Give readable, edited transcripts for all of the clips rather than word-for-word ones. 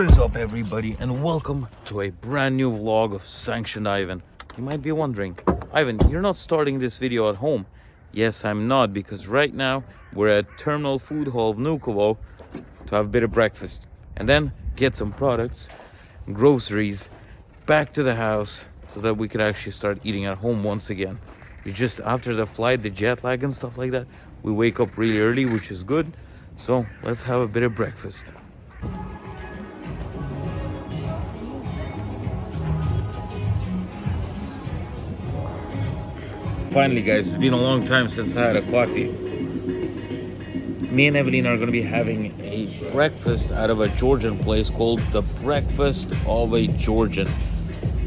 What is up, everybody, and welcome to a brand new vlog of Sanctioned Ivan. You might be wondering, Ivan, you're not starting this video at home. Yes, I'm not, because right now we're at Terminal Food Hall of Nukovo to have a bit of breakfast and then get some products, groceries, back to the house so that we could actually start eating at home once again. It's just after the flight, the jet lag and stuff like that, we wake up really early, which is good. So let's have a bit of breakfast. Finally, guys, it's been a long time since I had a coffee. Me and Evelyn are going to be having a breakfast out of a Georgian place called the Breakfast of a Georgian.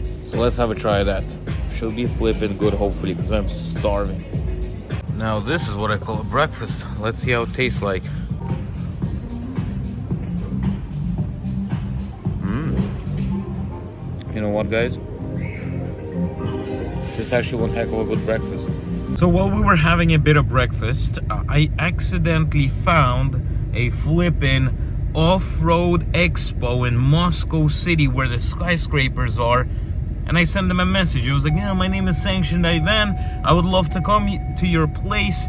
So let's have a try of that. Should be flipping good, hopefully, because I'm starving. Now this is what I call a breakfast. Let's see how it tastes like. You know what, guys? This is actually one heck of a good breakfast. So while we were having a bit of breakfast, I accidentally found a flippin' off-road expo in Moscow City where the skyscrapers are. And I sent them a message. I was like, yeah, my name is Sanctioned Ivan. I would love to come to your place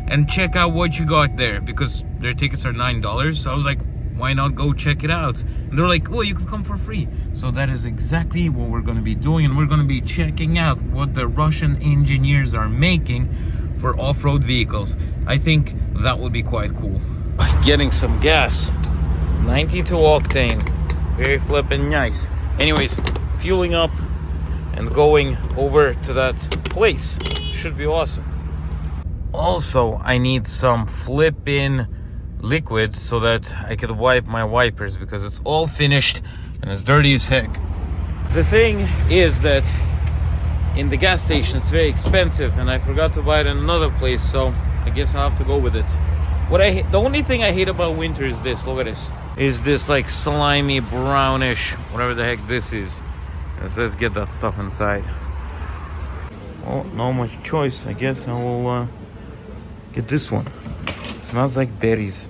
and check out what you got there, because their tickets are $9. So I was like, why not go check it out? And they're like, oh, you can come for free. So that is exactly what we're going to be doing. And we're going to be checking out what the Russian engineers are making for off-road vehicles. I think that would be quite cool. Getting some gas. 92 octane. Very flippin' nice. Anyways, fueling up and going over to that place. Should be awesome. Also, I need some flippin' liquid so that I could wipe my wipers, because it's all finished and it's dirty as heck. The thing is that in the gas station it's very expensive, and I forgot to buy it in another place, so I guess I'll have to go with it. The only thing I hate about winter is this. Look at this. Is this like slimy brownish, whatever the heck this is. Let's get that stuff inside. Oh, not much choice. I guess I will get this one. It smells like berries.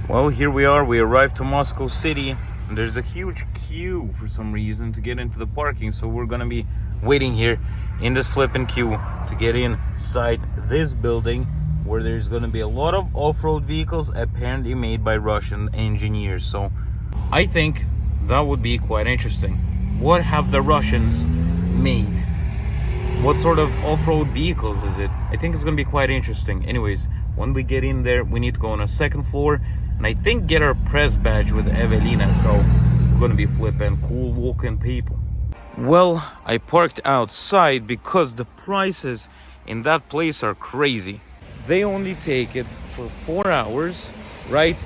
Well, here we are. We arrived to Moscow City. And there's a huge queue for some reason to get into the parking. So we're gonna be waiting here in this flipping queue to get inside this building, where there's gonna be a lot of off-road vehicles apparently made by Russian engineers. So I think that would be quite interesting. What have the Russians made? What sort of off-road vehicles is it? I think it's gonna be quite interesting. Anyways, when we get in there, we need to go on a second floor and I think get our press badge with Evelina. So we're gonna be flipping cool walking people. Well, I parked outside because the prices in that place are crazy. They only take it for 4 hours, right?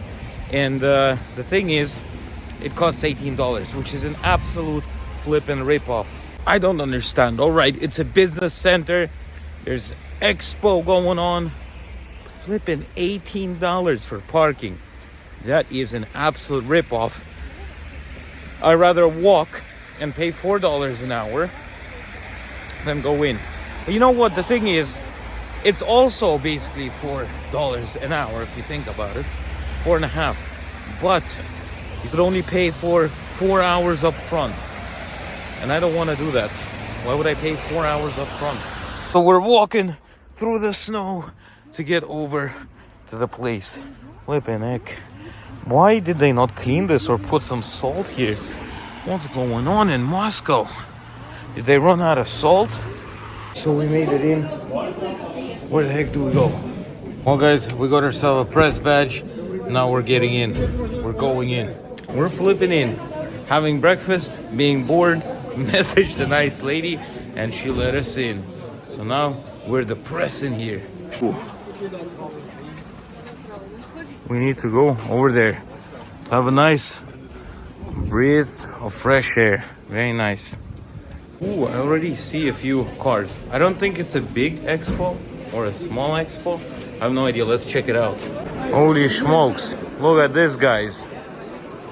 And the thing is, it costs $18, which is an absolute flippin' ripoff. I don't understand. All right, it's a business center. There's expo going on. Flippin' $18 for parking. That is an absolute ripoff. I'd rather walk and pay $4 an hour than go in. But you know what? The thing is, it's also basically $4 an hour if you think about it. 4.5. But you could only pay for 4 hours up front. And I don't want to do that. Why would I pay 4 hours up front? So we're walking through the snow to get over to the place. Flippin' heck. Why did they not clean this or put some salt here? What's going on in Moscow? Did they run out of salt? So we made it in. Where the heck do we go? Well, guys, we got ourselves a press badge. Now we're getting in. We're going in. We're flipping in. Having breakfast, being bored, messaged a nice lady, and she let us in. So now we're the press in here. Ooh. We need to go over there to have a nice breath of fresh air. Very nice. Ooh, I already see a few cars. I don't think it's a big expo or a small expo. I have no idea. Let's check it out. Holy smokes. Look at this, guys.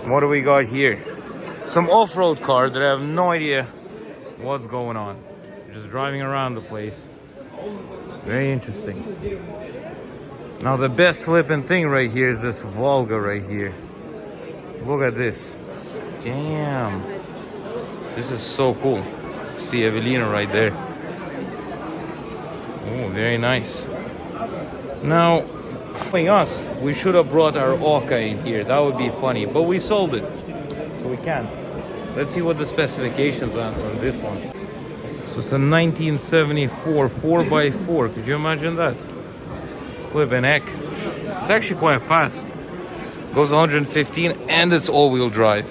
What do we got here? Some off-road car that I have no idea what's going on. Just driving around the place. Very interesting. Now the best flipping thing right here is this Vulga right here. Look at this. Damn. This is so cool. See Evelina right there. Oh, very nice. Now, knowing us, we should have brought our Orca in here. That would be funny. But we sold it, so we can't. Let's see what the specifications are on this one. So it's a 1974 4x4. Could you imagine that? Flippin' heck. It's actually quite fast. Goes 115 and it's all-wheel drive.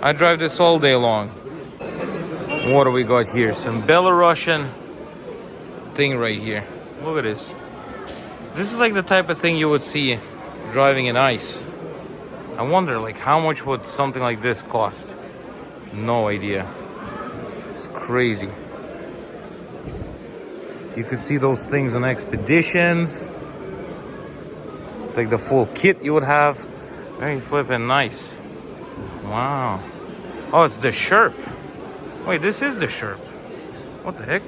I drive this all day long. What do we got here? Some Belarusian thing right here. Look at this. This is like the type of thing you would see driving in ice. I wonder, like, how much would something like this cost? No idea. It's crazy. You could see those things on expeditions. It's like the full kit you would have. Very flippin' nice. Wow. Oh, it's the Sherp. Wait, this is the Sherp. What the heck?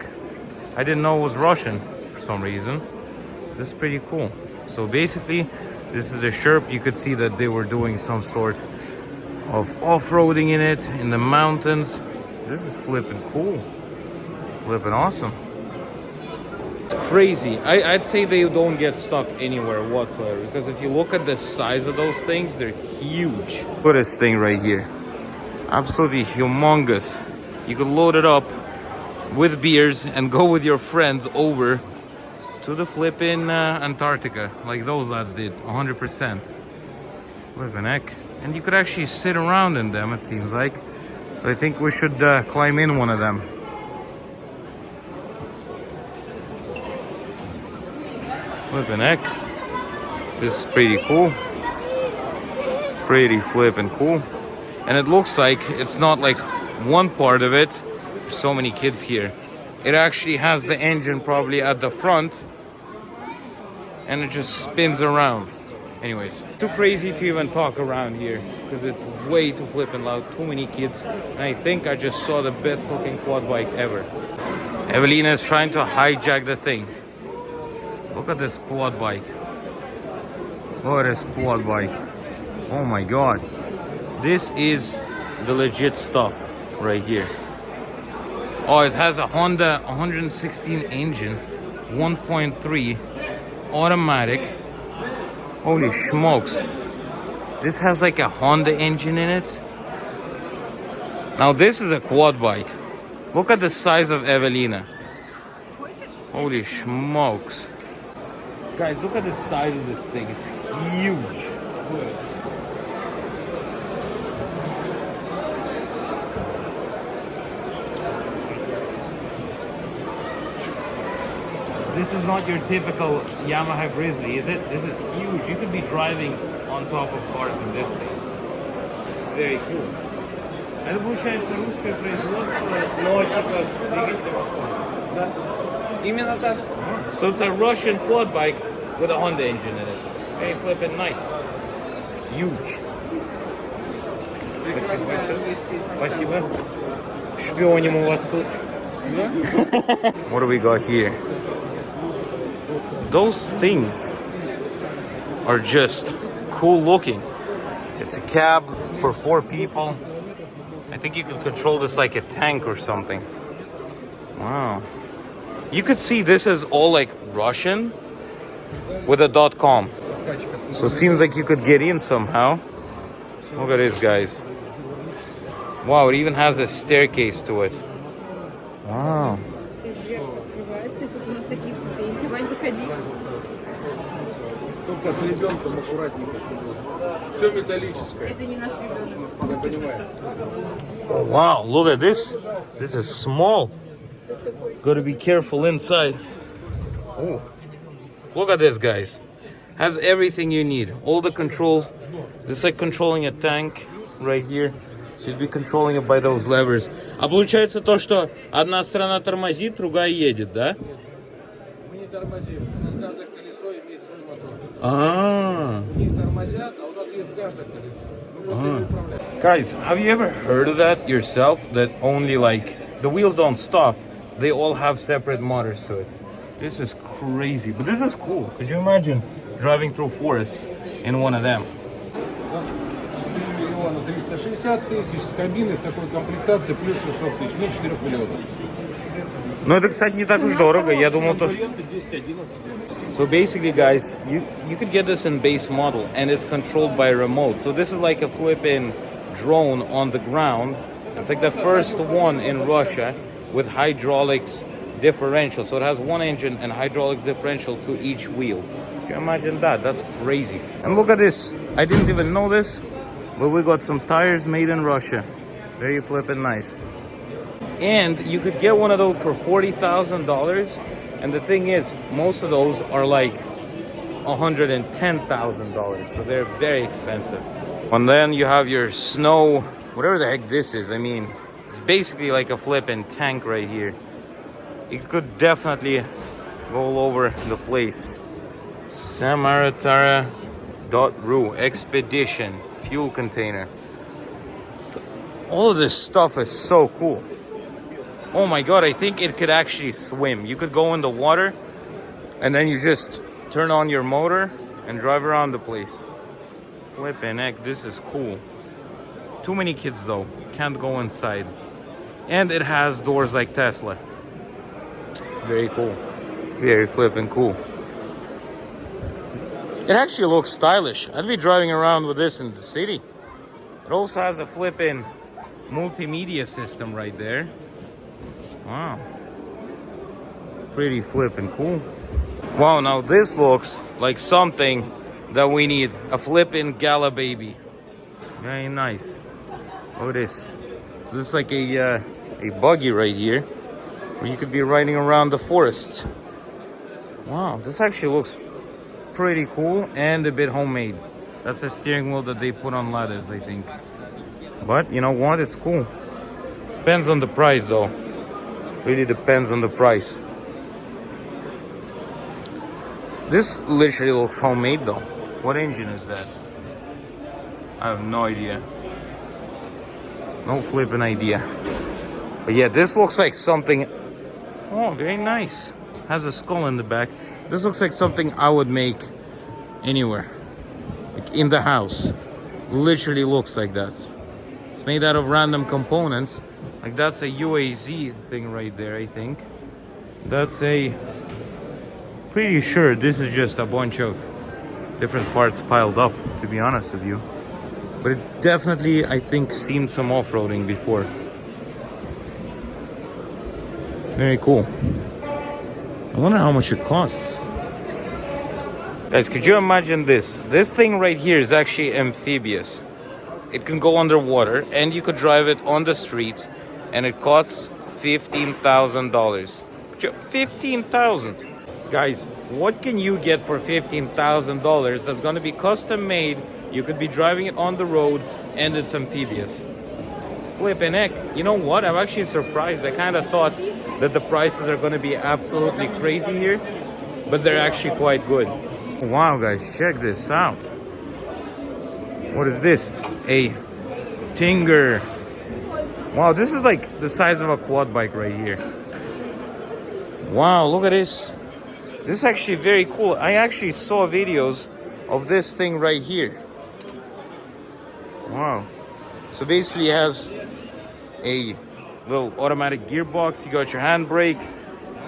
I didn't know it was Russian for some reason. This is pretty cool. So basically, this is the Sherp. You could see that they were doing some sort of off-roading in it, in the mountains. This is flippin' cool. Flippin' awesome. It's crazy. I'd say they don't get stuck anywhere whatsoever, because if you look at the size of those things, they're huge. Look at this thing right here. Absolutely humongous. You could load it up with beers and go with your friends over to the flippin' Antarctica, like those lads did, 100%. Flippin' heck. And you could actually sit around in them, it seems like. So I think we should climb in one of them. Flippin' heck. This is pretty cool. Pretty flippin' cool. And it looks like it's not like one part of it. There's so many kids here. It actually has the engine probably at the front. And it just spins around. Anyways, too crazy to even talk around here because it's way too flippin' loud. Too many kids. And I think I just saw the best looking quad bike ever. Evelina is trying to hijack the thing. Look at this quad bike. Look at this quad bike. Oh my god. This is the legit stuff right here. Oh, it has a Honda 116 engine, 1.3 automatic. Holy smokes. This has like a Honda engine in it. Now this is a quad bike. Look at the size of Evelina. Holy smokes. Guys, look at the size of this thing. It's huge. This is not your typical Yamaha Grizzly, is it? This is huge. You could be driving on top of cars in this thing. This is very cool. Это получается русское производство, но типа с двигателем. Да. Именно так. So it's a Russian quad bike with a Honda engine in it. Very flippin' nice. Huge. Спасибо. Шпионим у вас тут. What do we got here? Those things are just cool looking. It's a cab for 4 people. I think you could control this like a tank or something. Wow. You could see this is all like Russian with a .com. So it seems like you could get in somehow. Look at this, guys. Wow, it even has a staircase to it. Wow. Только с ребенком аккуратненько, чтобы все металлическое. Это не наш ребенок. Я понимаю. Oh, wow, look at this. This is small. Gotta be careful inside. Oh, look at this, guys. Has everything you need. All the controls. It's like controlling a tank right here. So you'd be controlling it by those levers. А получается то, что одна сторона тормозит, другая едет, да? Мы не тормозим. У нас каждое колесо имеет свой мотор. Они тормозят, а у нас есть каждое колесо. Guys, have you ever heard of that yourself? That only like the wheels don't stop. They all have separate motors to it. This is crazy, but this is cool. Could you imagine driving through forests in one of them? 360 тысяч, с кабиной в такой комплектации плюс 600 тысяч, меньше 4 миллионов. Ну это, кстати, не так уж дорого. Я думал, то, что... 10-11. So basically, guys, you could get this in base model, and it's controlled by remote. So this is like a flipping drone on the ground. It's like the first one in Russia with hydraulics differential. So it has one engine and hydraulics differential to each wheel. Can you imagine that? That's crazy. And look at this. I didn't even know this, but we got some tires made in Russia. Very flipping nice. And you could get one of those for $40,000. And the thing is, most of those are like $110,000. So they're very expensive. And then you have your snow, whatever the heck this is. I mean, it's basically like a flipping tank right here. It could definitely go all over the place. Samaratara.ru Expedition fuel container. All of this stuff is so cool. Oh my god, I think it could actually swim. You could go in the water and then you just turn on your motor and drive around the place. Flippin' heck, this is cool. Too many kids though, can't go inside. And it has doors like Tesla. Very cool. Very flippin' cool. It actually looks stylish. I'd be driving around with this in the city. It also has a flippin' multimedia system right there. Wow. Pretty flippin' cool. Wow, now this looks like something that we need. A flippin' gala baby. Very nice. Look at this. So this is like a buggy right here, where you could be riding around the forests. Wow, this actually looks pretty cool and a bit homemade. That's a steering wheel that they put on ladders, I think. But you know what? It's cool. Depends on the price though. Really depends on the price. This literally looks homemade though. What engine is that? I have no idea. No flipping idea. But yeah, this looks like something... Oh, very nice. Has a skull in the back. This looks like something I would make anywhere. Like in the house. Literally looks like that. It's made out of random components. Like that's a UAZ thing right there, I think. That's a... Pretty sure this is just a bunch of different parts piled up, to be honest with you. But it definitely, I think, seen some off-roading before. Very cool. I wonder how much it costs. Guys, could you imagine this? This thing right here is actually amphibious. It can go underwater and you could drive it on the street, and it costs $15,000. $15,000. Guys, what can you get for $15,000 that's going to be custom made? You could be driving it on the road and it's amphibious. Flippin' heck. You know what? I'm actually surprised. I kind of thought that the prices are going to be absolutely crazy here, but they're actually quite good. Wow, guys, check this out. What is this? A Tinger. Wow, this is like the size of a quad bike right here. Wow, look at this. This is actually very cool. I actually saw videos of this thing right here. Wow. So basically it has a little automatic gearbox. You got your handbrake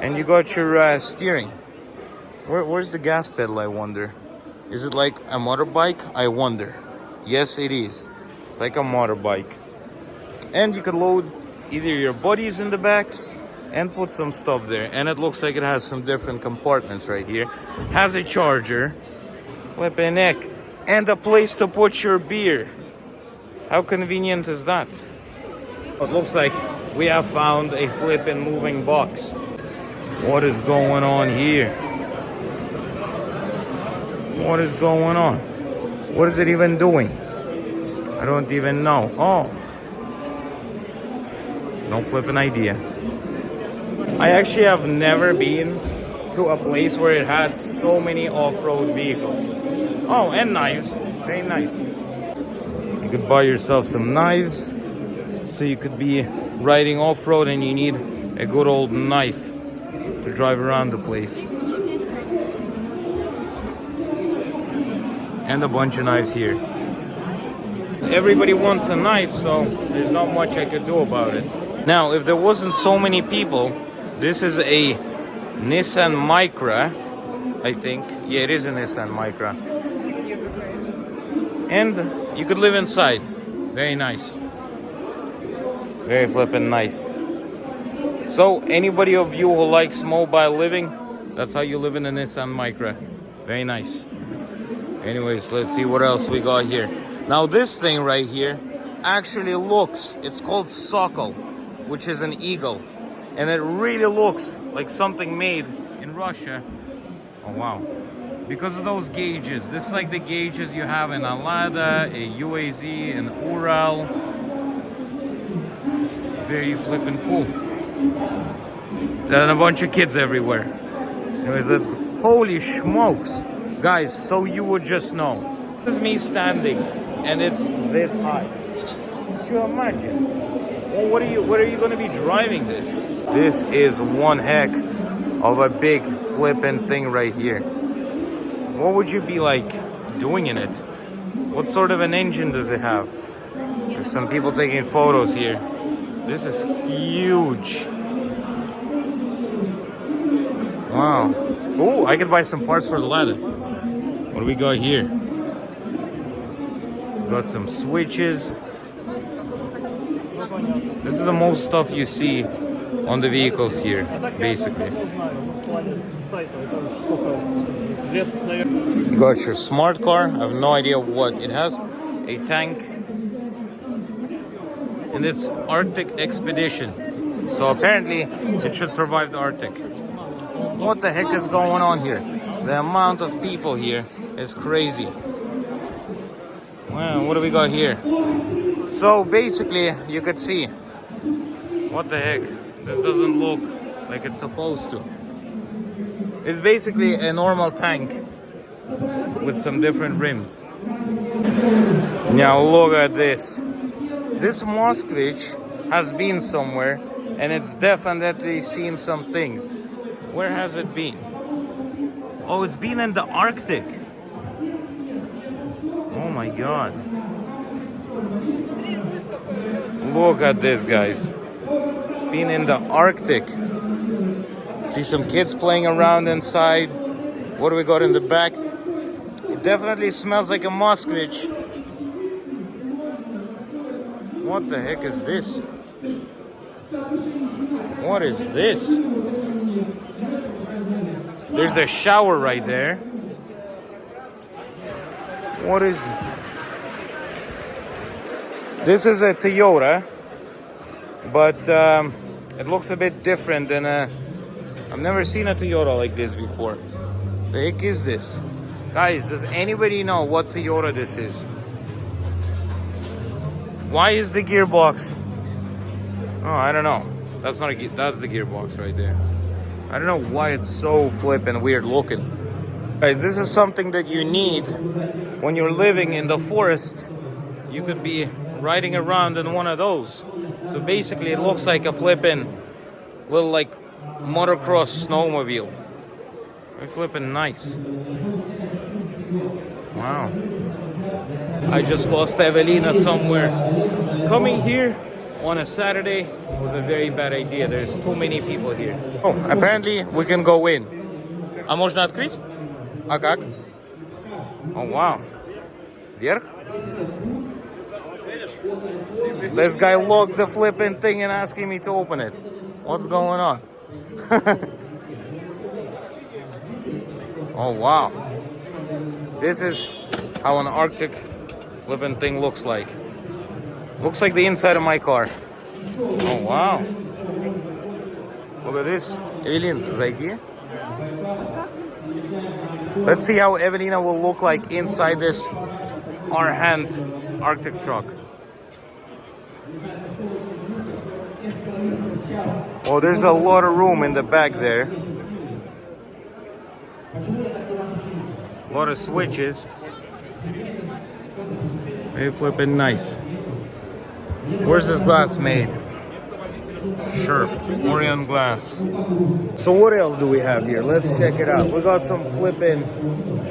and you got your steering. Where's the gas pedal, I wonder? Is it like a motorbike? I wonder. Yes, it is. It's like a motorbike. And you could load either your buddies in the back and put some stuff there. And it looks like it has some different compartments right here. Has a charger, flippin' neck, and a place to put your beer. How convenient is that? It looks like we have found a flippin' moving box. What is going on here? What is going on? What is it even doing? I don't even know. Oh. No flippin' idea. I actually have never been to a place where it had so many off-road vehicles. Oh, and knives. Very nice. You could buy yourself some knives, so you could be riding off-road and you need a good old knife to drive around the place. And a bunch of knives here. everybody wants a knife, so there's not much I could do about it. Now, if there wasn't so many people, this is a Nissan Micra, I think. Yeah, it is a Nissan Micra. And you could live inside. Very nice. Very flippin' nice. So, anybody of you who likes mobile living, that's how you live in a Nissan Micra. Very nice. Anyways, let's see what else we got here. Now, this thing right here actually looks, it's called Socle, which is an eagle. And it really looks like something made in Russia. Oh, wow. Because of those gauges. This is like the gauges you have in a Lada, a UAZ, an Ural. Very flippin' cool. And a bunch of kids everywhere. Anyways, let's go. Holy smokes. Guys, so you would just know. This is me standing, and it's this high. Could you imagine? Well, what are you going to be driving this? This is one heck of a big flippin' thing right here. What would you be like doing in it? What sort of an engine does it have? There's some people taking photos here. This is huge. Wow. Oh, I could buy some parts for the ladder. What do we got here? Got some switches. This is the most stuff you see on the vehicles here, basically. You got your smart car. I have no idea what it has. A tank. And it's Arctic Expedition. So apparently it should survive the Arctic. What the heck is going on here? The amount of people here is crazy. Well, what do we got here? So basically you could see. What the heck? This doesn't look like it's supposed to. It's basically a normal tank with some different rims. Now look at this. This Moskvich has been somewhere and it's definitely seen some things. Where has it been? Oh, it's been in the Arctic. Oh my god. Look at this, guys. It's been in the Arctic. See some kids playing around inside. What do we got in the back? It definitely smells like a Moskvich. What the heck is this? What is this? There's a shower right there. What is this? Is a Toyota, but it looks a bit different than a. I've never seen a Toyota like this before. The heck is this? Guys, does anybody know what Toyota this is? Why is the gearbox? Oh, I don't know. That's not a that's the gearbox right there. I don't know why it's so flippin' weird looking. Guys, this is something that you need when you're living in the forest. You could be riding around in one of those. So basically it looks like a flippin' little like motocross snowmobile. Very flippin' nice. Wow. I just lost Evelina somewhere. Coming here on a Saturday was a very bad idea. There's too many people here. Oh, apparently we can go in. А можно открыть? А как? Oh, wow. Вверх? This guy locked the flipping thing and asking me to open it. What's going on? Oh, wow. This is how an Arctic flipping thing looks like. Looks like the inside of my car. Oh, wow. Look at this. Evelyn, зайди. Let's see how Evelina will look like inside this R-Hand Arctic truck. Oh, there's a lot of room in the back there. A lot of switches. Very flippin' nice. Where's this glass made? Sure, Orion glass. So what else do we have here? Let's check it out. We got some flipping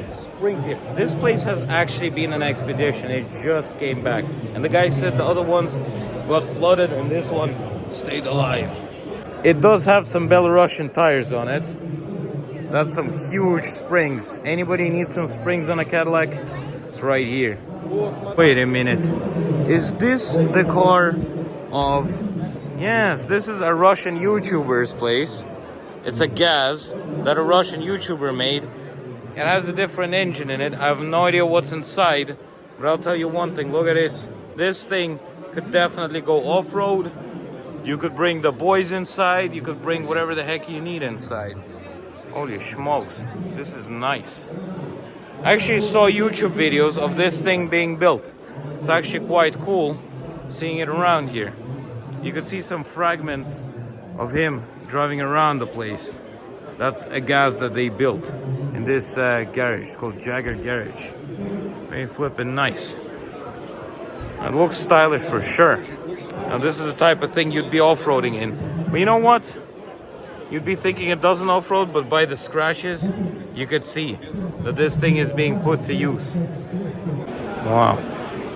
springs here. This place has actually been an expedition. It just came back. And the guy said the other ones got flooded and this one stayed alive. It does have some Belarusian tires on it. That's some huge springs. Anybody needs some springs on a Cadillac? It's right here. Wait a minute. Is this the car of... Yes, this is a Russian YouTuber's place. It's a gas that a Russian YouTuber made. It has a different engine in it. I have no idea what's inside. But I'll tell you one thing. Look at this. This thing could definitely go off-road. You could bring the boys inside. You could bring whatever the heck you need inside. Holy smokes. This is nice. I actually saw YouTube videos of this thing being built. It's actually quite cool seeing it around here. You could see some fragments of him driving around the place. That's a gas that they built in this garage. It's called Jagger Garage. Very flippin' nice. It looks stylish for sure. Now this is the type of thing you'd be off-roading in. But you know what? You'd be thinking it doesn't off-road, but by the scratches, you could see that this thing is being put to use. Wow.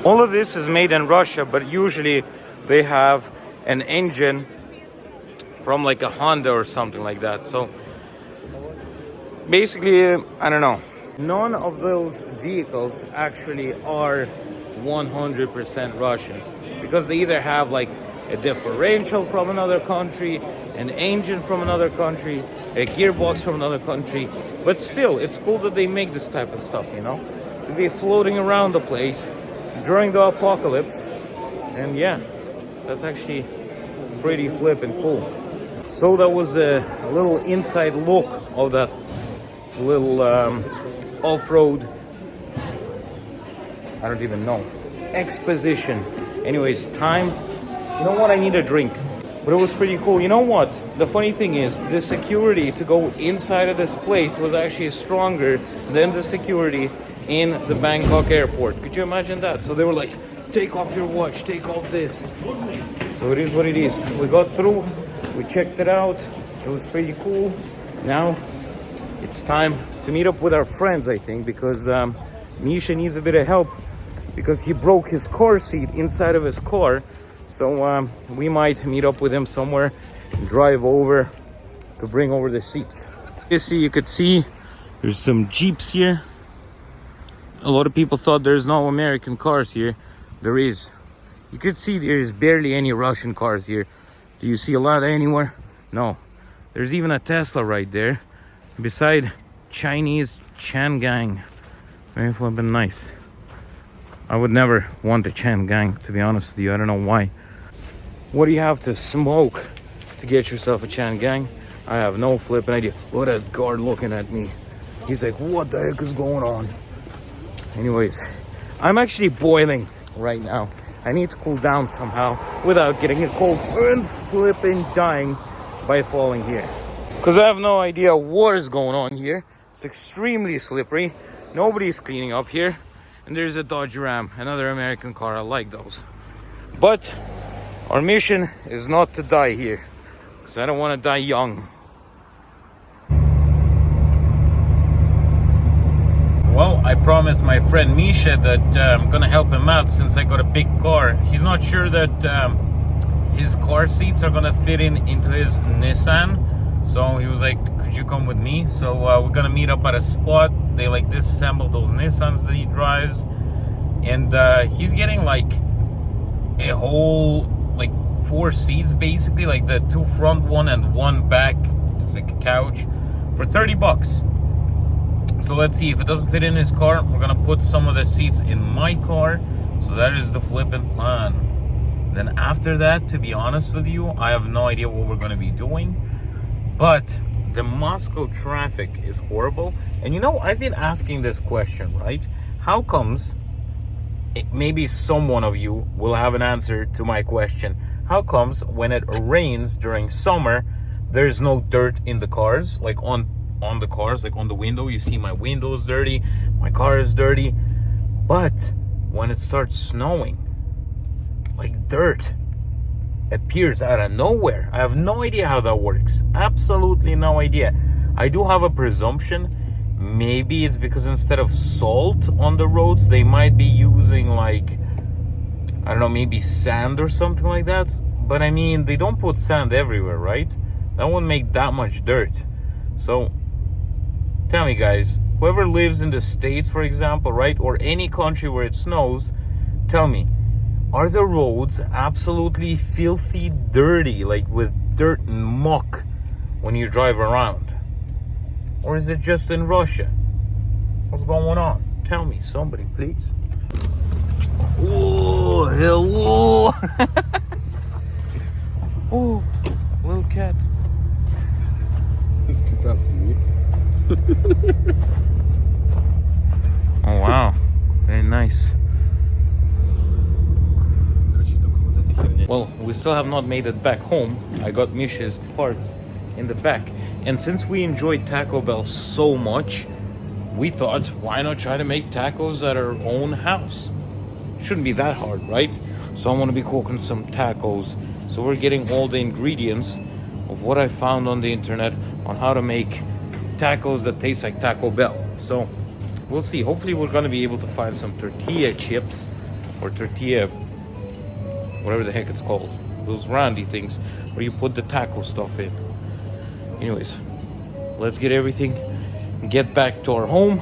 All of this is made in Russia, but usually they have an engine from like a Honda or something like that. So basically, I don't know. None of those vehicles actually are 100% Russian, because they either have like a differential from another country, an engine from another country, a gearbox from another country. But still, it's cool that they make this type of stuff, you know? To be floating around the place during the apocalypse. And yeah, that's actually pretty flippin' cool. So that was a little inside look of that little off-road, I don't even know, exposition. Anyways, time. You know what? I need a drink. But it was pretty cool. You know what? The funny thing is, the security to go inside of this place was actually stronger than the security in the Bangkok airport. Could you imagine that? So they were like, take off your watch, take off this. So it is what it is. We got through, we checked it out. It was pretty cool. Now it's time to meet up with our friends, I think, because Misha needs a bit of help because he broke his car seat inside of his car. So we might meet up with him somewhere, drive over to bring over the seats. You could see there's some Jeeps here. A lot of people thought there's no American cars here. There is. You could see there's barely any Russian cars here. Do you see a lot anywhere? No. There's even a Tesla right there beside Chinese Chang'an. Very flippin' nice. I would never want a Chang'an, to be honest with you. I don't know why. What do you have to smoke to get yourself a Chang'an? I have no flippin' idea. Look at that guard looking at me. He's like, what the heck is going on? Anyways, I'm actually boiling right now. I need to cool down somehow without getting a cold and flipping dying by falling here. Because I have no idea what is going on here. It's extremely slippery. Nobody's cleaning up here. And there's a Dodge Ram, another American car. I like those. But our mission is not to die here, because I don't want to die young. Well, I promised my friend Misha that I'm gonna help him out since I got a big car. He's not sure that his car seats are gonna fit into his Nissan. So he was like, could you come with me? So we're gonna meet up at a spot. They like disassemble those Nissans that he drives. And he's getting like a whole, like 4 seats basically, like the 2 front one and 1 back. It's like a couch for $30. So let's see, if it doesn't fit in his car, we're gonna put some of the seats in my car. So that is the flipping plan. Then after that, to be honest with you, I have no idea what we're gonna be doing. But the Moscow traffic is horrible. And you know, I've been asking this question, right? How comes, maybe someone of you will have an answer to my question. How comes when it rains during summer, there's no dirt in the cars, like on the cars, like on the window? You see my window is dirty, my car is dirty. But when it starts snowing, like dirt appears out of nowhere. I have no idea how that works. Absolutely no idea. I do have a presumption. Maybe it's because instead of salt on the roads, they might be using like, I don't know, maybe sand or something like that. But I mean, they don't put sand everywhere, right? That wouldn't make that much dirt. So tell me, guys, whoever lives in the States, for example, right, or any country where it snows, tell me, are the roads absolutely filthy dirty, like with dirt and muck when you drive around? Or is it just in Russia? What's going on? Tell me, somebody, please. Oh, hello. Oh, little cat. Oh, wow. Very nice. Well, we still have not made it back home. I got Misha's parts in the back. And since we enjoyed Taco Bell so much, we thought, why not try to make tacos at our own house? Shouldn't be that hard, right? So I'm gonna be cooking some tacos. So we're getting all the ingredients of what I found on the internet on how to make tacos that taste like Taco Bell. So we'll see. Hopefully we're gonna be able to find some tortilla chips or tortilla, whatever the heck it's called. Those roundy things where you put the taco stuff in. Anyways, let's get everything, get back to our home,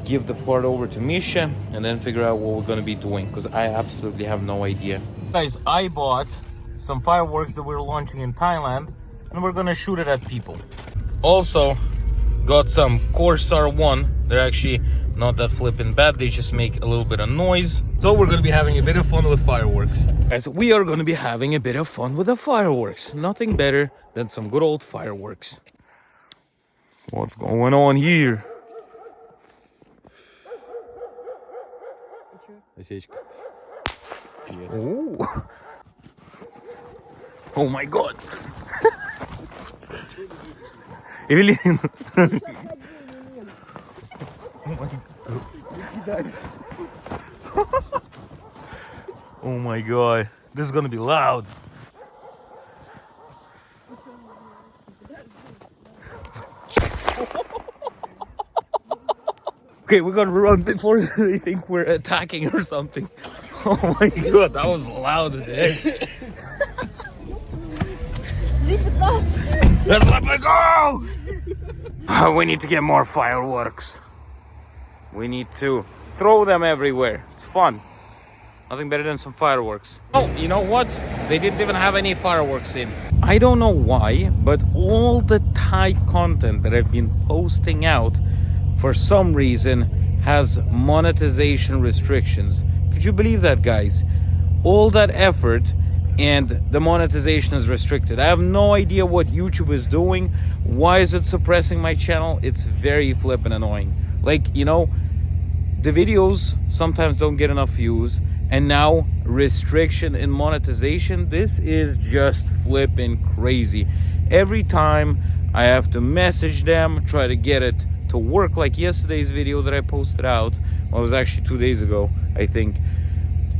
give the part over to Misha, and then figure out what we're gonna be doing, because I absolutely have no idea. Guys, I bought some fireworks that we're launching in Thailand, and we're gonna shoot it at people. Also, got some Corsair 1. They're actually not that flippin' bad, they just make a little bit of noise. So we're gonna be having a bit of fun with fireworks. Guys, we are gonna be having a bit of fun with the fireworks. Nothing better than some good old fireworks. What's going on here? Oh, oh my god. Evelyn. Oh my god. This is gonna be loud. Okay, we're gonna run before they think we're attacking or something. Oh my god, that was loud as heck. Let's let me go! We need to get more fireworks. We need to throw them everywhere. It's fun. Nothing better than some fireworks. Oh, you know what? They didn't even have any fireworks in. I don't know why, but all the Thai content that I've been posting out for some reason has monetization restrictions. Could you believe that, guys? All that effort and the monetization is restricted. I have no idea what YouTube is doing. Why is it suppressing my channel? It's very flippin' annoying. Like, you know, the videos sometimes don't get enough views, and now restriction in monetization. This is just flippin' crazy. Every time I have to message them, try to get it to work, like yesterday's video that I posted out, well, it was actually 2 days ago, I think,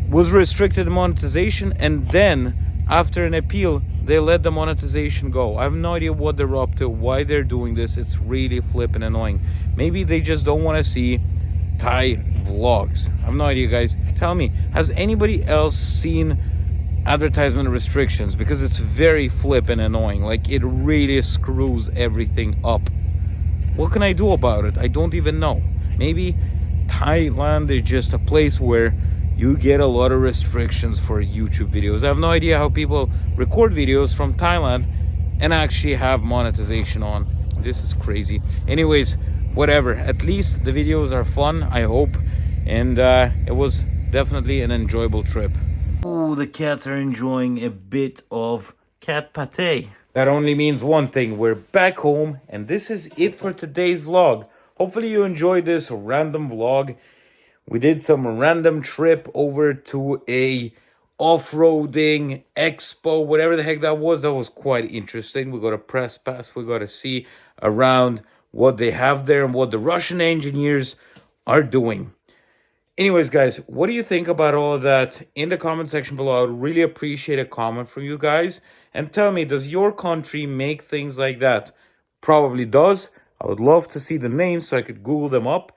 was restricted monetization, and then after an appeal they let the monetization go. I have no idea what they're up to, why they're doing this. It's really flippin' annoying. Maybe they just don't want to see Thai vlogs. I have no idea, guys. Tell me, has anybody else seen advertisement restrictions? Because it's very flippin' annoying. Like, it really screws everything up. What can I do about it? I don't even know. Maybe Thailand is just a place where you get a lot of restrictions for YouTube videos. I have no idea how people record videos from Thailand and actually have monetization on. This is crazy. Anyways, whatever. At least the videos are fun, I hope. And it was definitely an enjoyable trip. Oh, the cats are enjoying a bit of cat pate. That only means one thing. We're back home, and this is it for today's vlog. Hopefully you enjoyed this random vlog. We did some random trip over to a off-roading expo, whatever the heck that was. That was quite interesting. We got a press pass. We got to see around what they have there and what the Russian engineers are doing. Anyways, guys, what do you think about all of that? In the comment section below, I would really appreciate a comment from you guys. And tell me, does your country make things like that? Probably does. I would love to see the names so I could Google them up.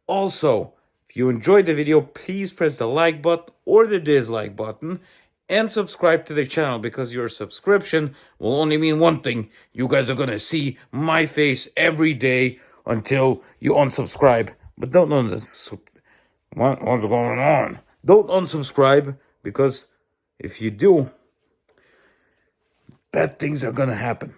Also, if you enjoyed the video, please press the like button or the dislike button and subscribe to the channel, because your subscription will only mean one thing. You guys are gonna see my face every day until you unsubscribe. But don't unsubscribe. What's going on? Don't unsubscribe, because if you do, bad things are gonna happen.